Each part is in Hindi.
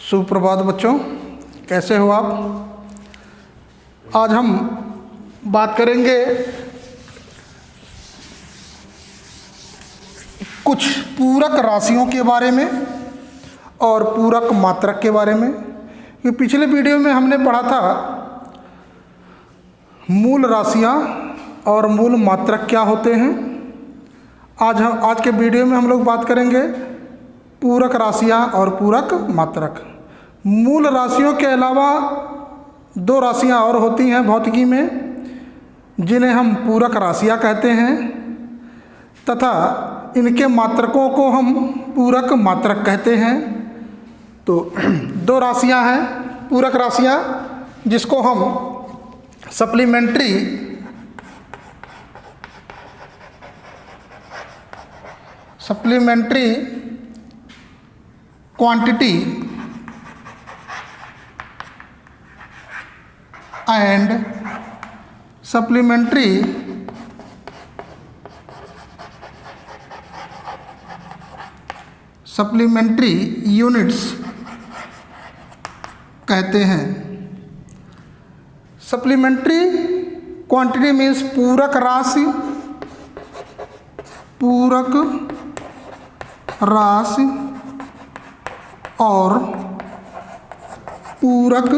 सुप्रभात बच्चों, कैसे हो आप। आज हम बात करेंगे कुछ पूरक राशियों के बारे में और पूरक मात्रक के बारे में। कि पिछले वीडियो में हमने पढ़ा था मूल राशियां और मूल मात्रक क्या होते हैं। आज के वीडियो में हम लोग बात करेंगे पूरक राशियां और पूरक मात्रक। मूल राशियों के अलावा दो राशियां और होती हैं भौतिकी में, जिन्हें हम पूरक राशियां कहते हैं, तथा इनके मात्रकों को हम पूरक मात्रक कहते हैं। तो दो राशियां हैं पूरक राशियां, जिसको हम supplementary quantity and supplementary units कहते हैं। सप्लीमेंट्री क्वांटिटी मीन्स पूरक राशि, और पूरक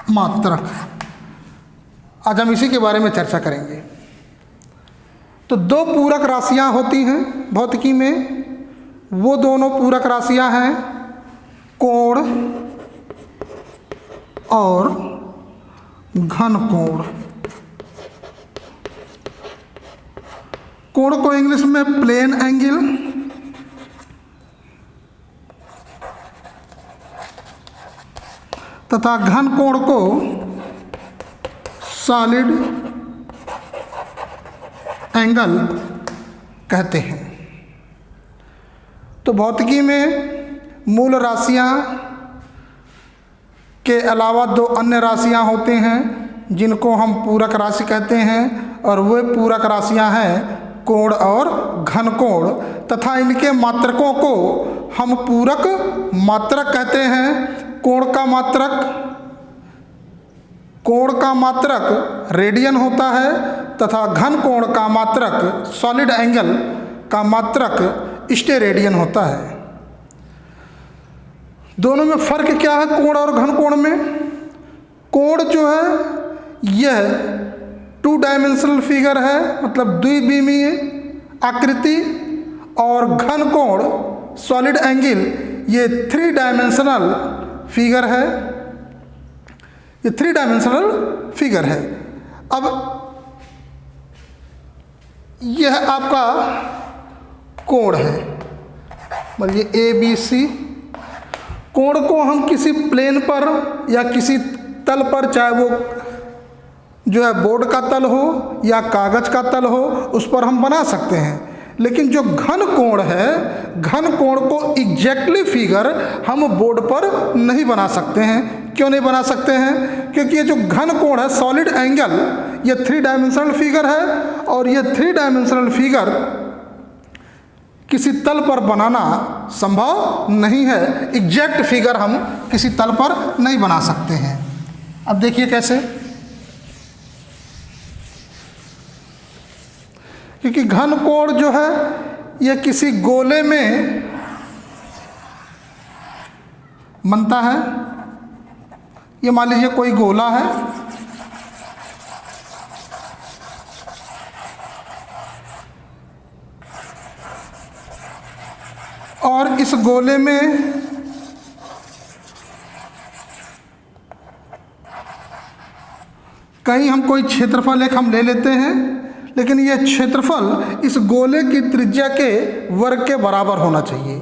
मात्रक। आज हम इसी के बारे में चर्चा करेंगे। तो दो पूरक राशियां होती हैं भौतिकी में। वो दोनों पूरक राशियां हैं कोण और घन कोण। कोण को इंग्लिश में प्लेन एंगल, तथा घन कोण को सॉलिड एंगल कहते हैं। तो भौतिकी में मूल राशियां के अलावा दो अन्य राशियां होते हैं जिनको हम पूरक राशि कहते हैं, और वे पूरक राशियां हैं कोण और घन कोण, तथा इनके मात्रकों को हम पूरक मात्रक कहते हैं। कोण का मात्रक रेडियन होता है, तथा घन कोण का मात्रक सॉलिड एंगल का मात्रक स्टेरेडियन होता है। दोनों में फर्क क्या है कोण और घन कोण में? कोण जो है यह 2 डायमेंशनल फिगर है, मतलब द्विविमीय आकृति, और घन कोण सॉलिड एंगल ये 3 डायमेंशनल फिगर है। ये 3 डायमेंशनल फिगर है। अब यह आपका कोण है, मतलब ये ABC। कोण को हम किसी प्लेन पर या किसी तल पर, चाहे वो जो है बोर्ड का तल हो या कागज का तल हो, उस पर हम बना सकते हैं। लेकिन जो घन कोण है, घन कोण को एग्जैक्टली फिगर हम बोर्ड पर नहीं बना सकते हैं। क्यों नहीं बना सकते हैं? क्योंकि ये जो घन कोण है सॉलिड एंगल, ये 3 डायमेंशनल फिगर है, और ये 3 डायमेंशनल फिगर किसी तल पर बनाना संभव नहीं है। एग्जैक्ट फिगर हम किसी तल पर नहीं बना सकते हैं। अब देखिए कैसे। क्योंकि घन कोण जो है यह किसी गोले में बनता है। ये मान लीजिए कोई गोला है, और इस गोले में कहीं हम कोई क्षेत्रफल एक हम ले लेते हैं, लेकिन यह क्षेत्रफल इस गोले की त्रिज्या के वर्ग के बराबर होना चाहिए।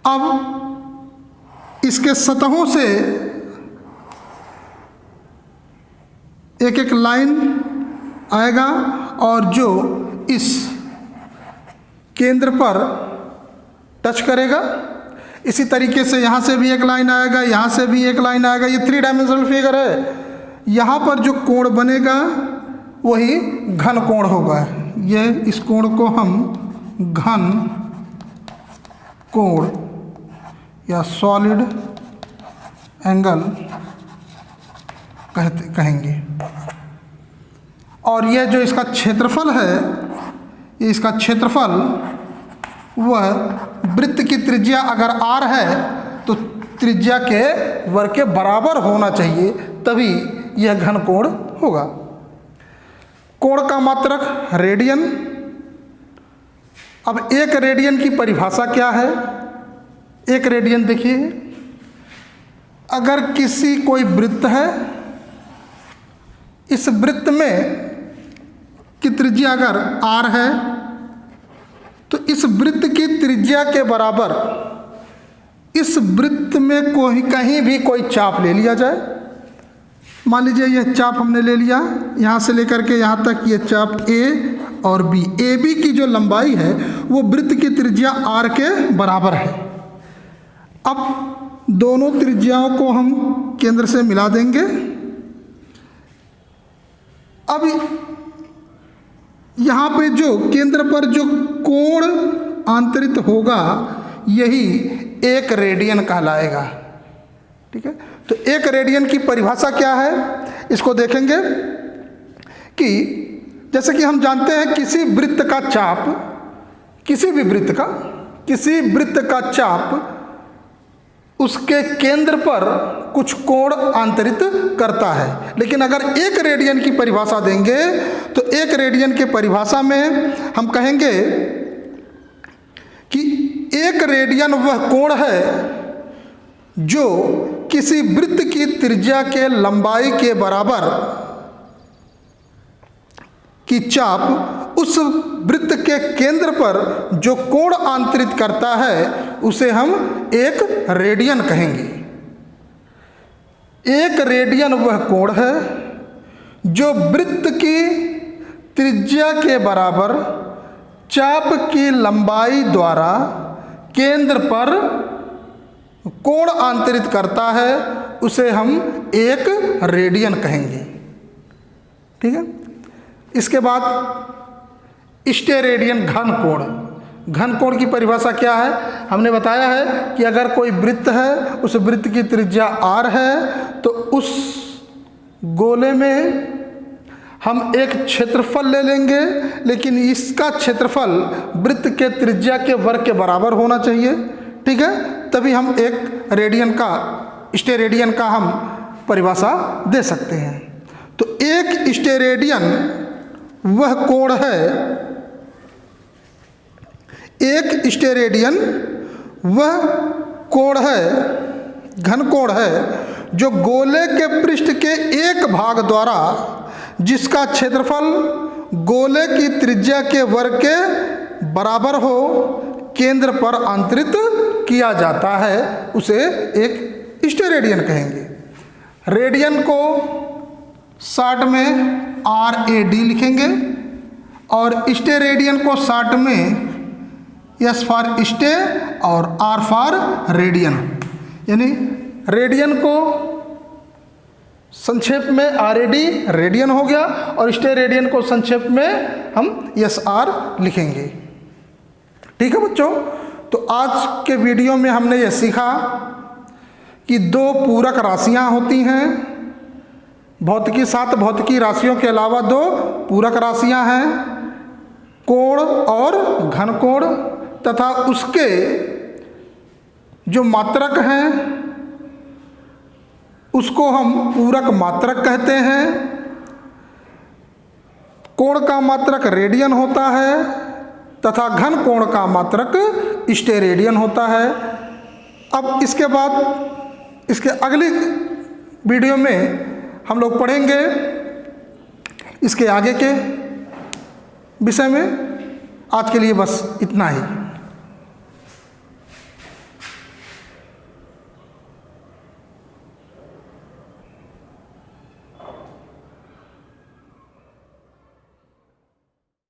अब इसके सतहों से एक एक लाइन आएगा, और जो इस केंद्र पर टच करेगा, इसी तरीके से यहाँ से भी एक लाइन आएगा, यहाँ से भी एक लाइन आएगा। ये 3 डायमेंशनल फिगर है। यहाँ पर जो कोण बनेगा वही घन कोण होगा। ये इस कोण को हम घन कोण या सॉलिड एंगल कहेंगे। और यह जो इसका क्षेत्रफल है, ये इसका क्षेत्रफल वह वृत्त की त्रिज्या अगर r है तो त्रिज्या के वर्ग के बराबर होना चाहिए, तभी यह घन कोण होगा। कोण का मात्रक रेडियन। अब एक रेडियन की परिभाषा क्या है? एक रेडियन देखिए, अगर किसी कोई वृत्त है, इस वृत्त में की त्रिज्या अगर r है तो इस वृत्त की त्रिज्या के बराबर इस वृत्त में कहीं भी कोई चाप ले लिया जाए। मान लीजिए यह चाप हमने ले लिया, यहाँ से लेकर के यहाँ तक ये चाप A और B। AB की जो लंबाई है वो वृत्त की त्रिज्या r के बराबर है। अब दोनों त्रिज्याओं को हम केंद्र से मिला देंगे। अब यहाँ पे जो केंद्र पर जो कोण आंतरित होगा यही एक रेडियन कहलाएगा। ठीक है, तो एक रेडियन की परिभाषा क्या है इसको देखेंगे कि जैसे कि हम जानते हैं किसी वृत्त का चाप, किसी वृत्त का चाप उसके केंद्र पर कुछ कोण आंतरित करता है। लेकिन अगर एक रेडियन की परिभाषा देंगे तो एक रेडियन की परिभाषा में हम कहेंगे कि एक रेडियन वह कोण है जो किसी वृत्त की त्रिज्या के लंबाई के बराबर की चाप उस वृत्त के केंद्र पर जो कोण आंतरित करता है उसे हम एक रेडियन कहेंगे। एक रेडियन वह कोण है जो वृत्त की त्रिज्या के बराबर चाप की लंबाई द्वारा केंद्र पर कोण आंतरित करता है, उसे हम एक रेडियन कहेंगे। ठीक है, इसके बाद स्टेरेडियन घन कोण। घन कोण की परिभाषा क्या है? हमने बताया है कि अगर कोई वृत्त है, उस वृत्त की त्रिज्या r है तो उस गोले में हम एक क्षेत्रफल ले लेंगे, लेकिन इसका क्षेत्रफल वृत्त के त्रिज्या के वर्ग के बराबर होना चाहिए। ठीक है, तभी हम एक रेडियन का, स्टेरेडियन का हम परिभाषा दे सकते हैं। तो एक स्टेरेडियन वह कोण है, एक स्टेरेडियन वह कोण है, घन कोण है जो गोले के पृष्ठ के एक भाग द्वारा जिसका क्षेत्रफल गोले की त्रिज्या के वर्ग के बराबर हो केंद्र पर अंतरित किया जाता है, उसे एक स्टेरेडियन कहेंगे। रेडियन को शॉर्ट में RAD लिखेंगे और स्टेरेडियन को शॉर्ट में S फॉर स्टे और R फॉर रेडियन। यानी रेडियन को संक्षेप में RAD रेडियन हो गया और स्टेरेडियन को संक्षेप में हम SR लिखेंगे। ठीक है बच्चों, तो आज के वीडियो में हमने यह सीखा कि दो पूरक राशियां होती हैं। भौतिकी, 7 भौतिकी राशियों के अलावा 2 पूरक राशियां हैं, कोण और घन कोण, तथा उसके जो मात्रक हैं उसको हम पूरक मात्रक कहते हैं। कोण का मात्रक रेडियन होता है तथा घन कोण का मात्रक स्टेरेडियन होता है। अब इसके बाद इसके अगली वीडियो में हम लोग पढ़ेंगे इसके आगे के विषय में। आज के लिए बस इतना ही।